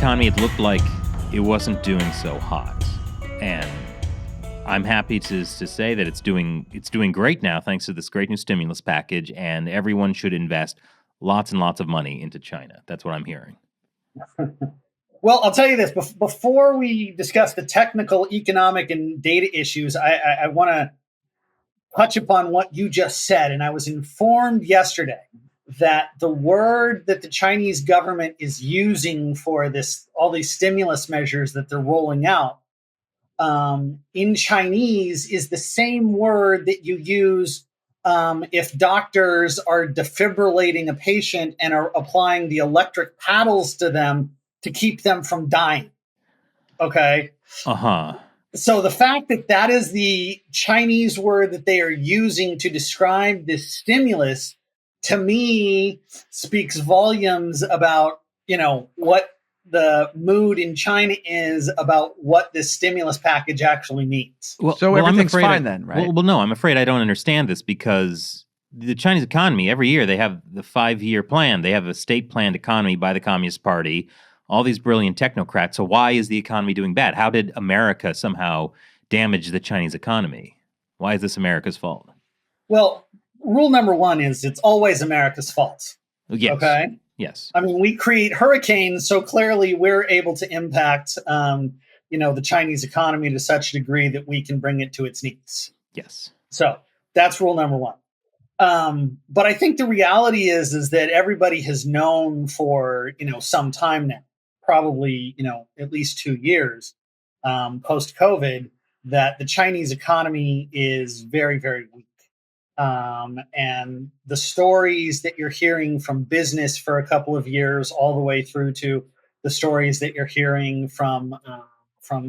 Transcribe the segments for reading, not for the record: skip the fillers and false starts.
economy, it looked like it wasn't doing so hot. And I'm happy to say that it's doing great now, thanks to this great new stimulus package, and everyone should invest lots and lots of money into China. That's what I'm hearing. Well, I'll tell you this. Before we discuss the technical, economic, and data issues, I want to touch upon what you just said. And I was informed yesterday that the word that the Chinese government is using for all these stimulus measures that they're rolling out in Chinese is the same word that you use if doctors are defibrillating a patient and are applying the electric paddles to them to keep them from dying. Okay. Uh-huh. So the fact that is the Chinese word that they are using to describe this stimulus, to me, speaks volumes about, what the mood in China is about what this stimulus package actually means. So everything's fine then, right? Well, no, I'm afraid I don't understand this because the Chinese economy, every year they have the 5-year plan. They have a state-planned economy by the Communist Party, all these brilliant technocrats. So why is the economy doing bad? How did America somehow damage the Chinese economy? Why is this America's fault? Well, rule number one is it's always America's fault. Yes. Okay? Yes. I mean, we create hurricanes, so clearly we're able to impact, the Chinese economy to such a degree that we can bring it to its knees. Yes. So that's rule number one. But I think the reality is that everybody has known for, some time now, probably, at least 2 years post-COVID, that the Chinese economy is very, very weak. And the stories that you're hearing from business for a couple of years, all the way through to the stories that you're hearing from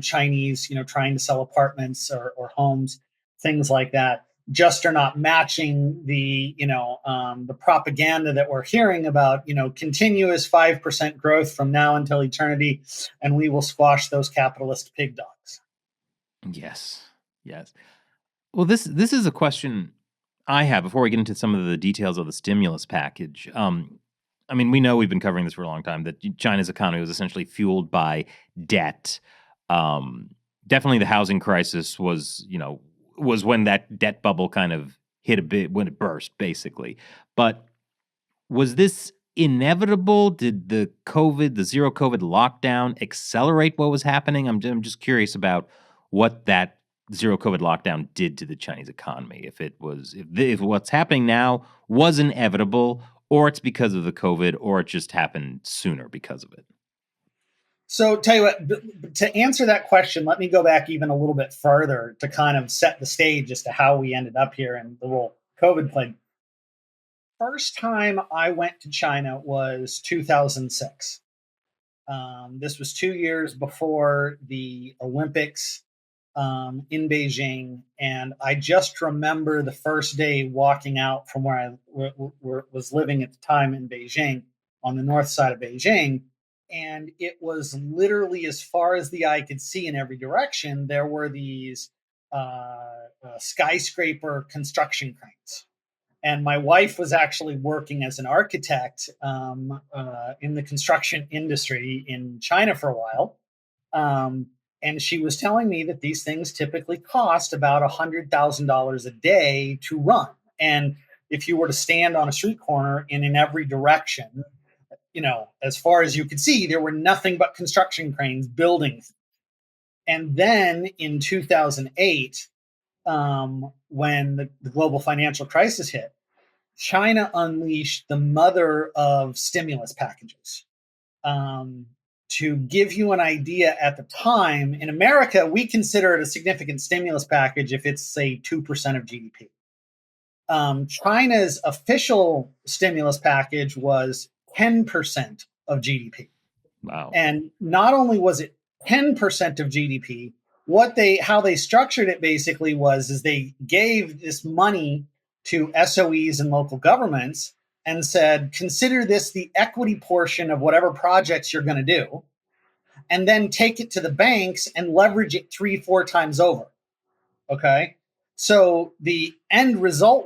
Chinese, trying to sell apartments or homes, things like that, just are not matching the propaganda that we're hearing about, continuous 5% growth from now until eternity, and we will squash those capitalist pig dogs. Yes. Well, this is a question I have before we get into some of the details of the stimulus package. We know we've been covering this for a long time, that China's economy was essentially fueled by debt. Definitely the housing crisis was when that debt bubble kind of hit a bit, when it burst, basically. But was this inevitable? Did the zero COVID lockdown accelerate what was happening? I'm just curious about what that zero COVID lockdown did to the Chinese economy. If what's happening now was inevitable, or it's because of the COVID, or it just happened sooner because of it. So tell you what, to answer that question, let me go back even a little bit further to kind of set the stage as to how we ended up here and the role COVID played. First time I went to China was 2006. This was 2 years before the Olympics in Beijing. And I just remember the first day walking out from where I was living at the time in Beijing, on the north side of Beijing. And it was literally, as far as the eye could see in every direction, there were these skyscraper construction cranes. And my wife was actually working as an architect in the construction industry in China for a while. And she was telling me that these things typically cost about $100,000 a day to run. And if you were to stand on a street corner and in every direction, as far as you could see, there were nothing but construction cranes building. And then in 2008, when the global financial crisis hit, China unleashed the mother of stimulus packages. To give you an idea, at the time, in America, we consider it a significant stimulus package if it's, say, 2% of GDP. China's official stimulus package was 10% of GDP. Wow. And not only was it 10% of GDP, how they structured it basically is they gave this money to SOEs and local governments and said, consider this the equity portion of whatever projects you're going to do, and then take it to the banks and leverage it 3-4 times over. Okay. So the end result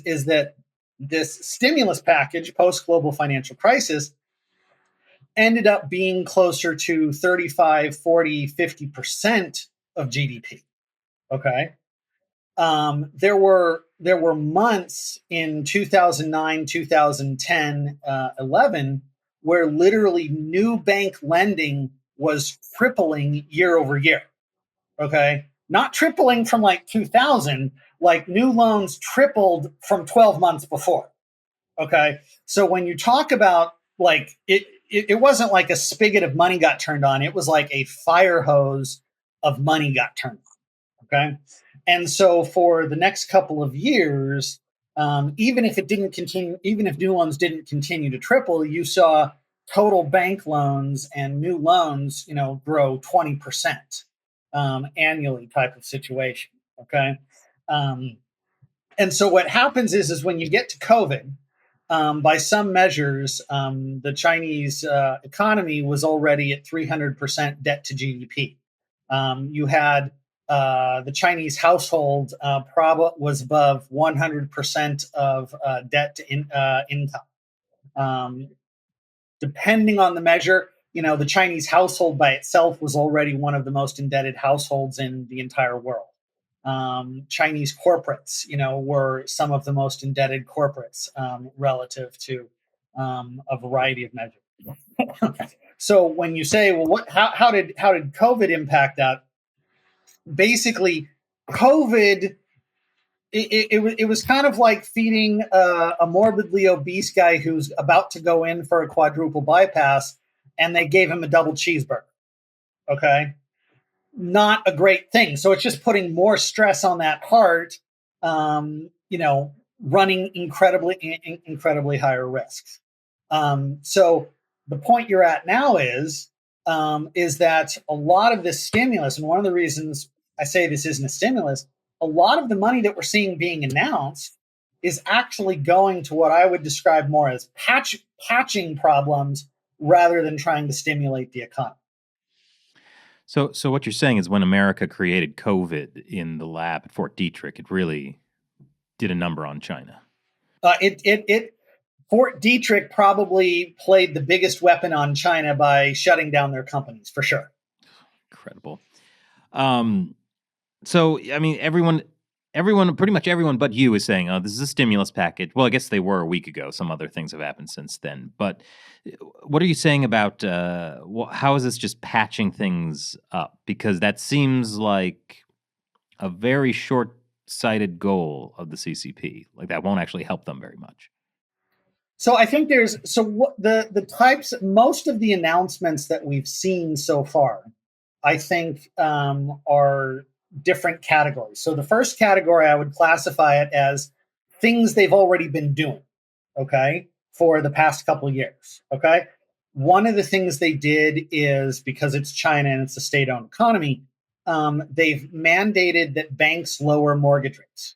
is that this stimulus package post global financial crisis ended up being closer to 35, 40, 50% of GDP. Okay. There were months in 2009, 2010, 11 where literally new bank lending was tripling year over year. Okay. Not tripling from like 2000, like new loans tripled from 12 months before. Okay. So when you talk about like it wasn't like a spigot of money got turned on. It was like a fire hose of money got turned on. Okay. And so for the next couple of years, even if it didn't continue, even if new loans didn't continue to triple, you saw total bank loans and new loans, grow 20% annually type of situation. Okay. And so what happens is when you get to COVID, by some measures, the Chinese economy was already at 300% debt to GDP. You had the Chinese household was above 100% of debt to income. Depending on the measure, the Chinese household by itself was already one of the most indebted households in the entire world. Chinese corporates, were some of the most indebted corporates relative to a variety of measures. So when you say, well, how did COVID impact that? Basically, COVID it was kind of like feeding a morbidly obese guy who's about to go in for a quadruple bypass, and they gave him a double cheeseburger. Okay. Not a great thing. So it's just putting more stress on that heart, running incredibly higher risks. So the point you're at now is that a lot of this stimulus, and one of the reasons I say this isn't a stimulus, a lot of the money that we're seeing being announced is actually going to what I would describe more as patching problems rather than trying to stimulate the economy. So what you're saying is when America created COVID in the lab at Fort Detrick, it really did a number on China. Fort Detrick probably played the biggest weapon on China by shutting down their companies, for sure. Incredible. So, I mean, pretty much everyone but you is saying, oh, this is a stimulus package. Well, I guess they were a week ago. Some other things have happened since then. But what are you saying about how is this just patching things up? Because that seems like a very short-sighted goal of the CCP. Like that won't actually help them very much. So I think most of the announcements that we've seen so far, I think are different categories. So the first category, I would classify it as things they've already been doing, okay, for the past couple of years, okay? One of the things they did is, because it's China and it's a state-owned economy, they've mandated that banks lower mortgage rates.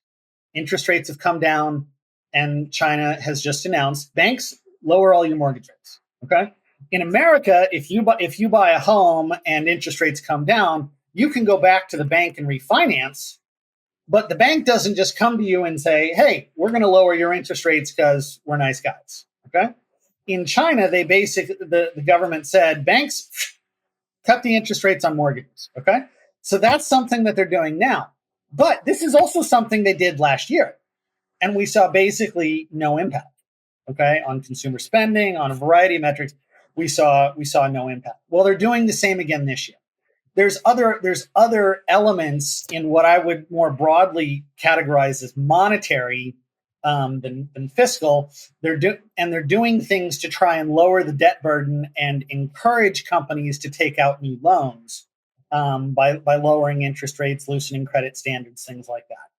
Interest rates have come down, and China has just announced banks lower all your mortgage rates, okay? In America, if you buy a home and interest rates come down, you can go back to the bank and refinance, but the bank doesn't just come to you and say, hey, we're going to lower your interest rates because we're nice guys. Okay. In China, the government said, banks, cut the interest rates on mortgages. Okay. So that's something that they're doing now. But this is also something they did last year. And we saw basically no impact. Okay. On consumer spending, on a variety of metrics, we saw no impact. Well, they're doing the same again this year. There's other elements in what I would more broadly categorize as monetary than fiscal. They're doing things to try and lower the debt burden and encourage companies to take out new loans by lowering interest rates, loosening credit standards, things like that.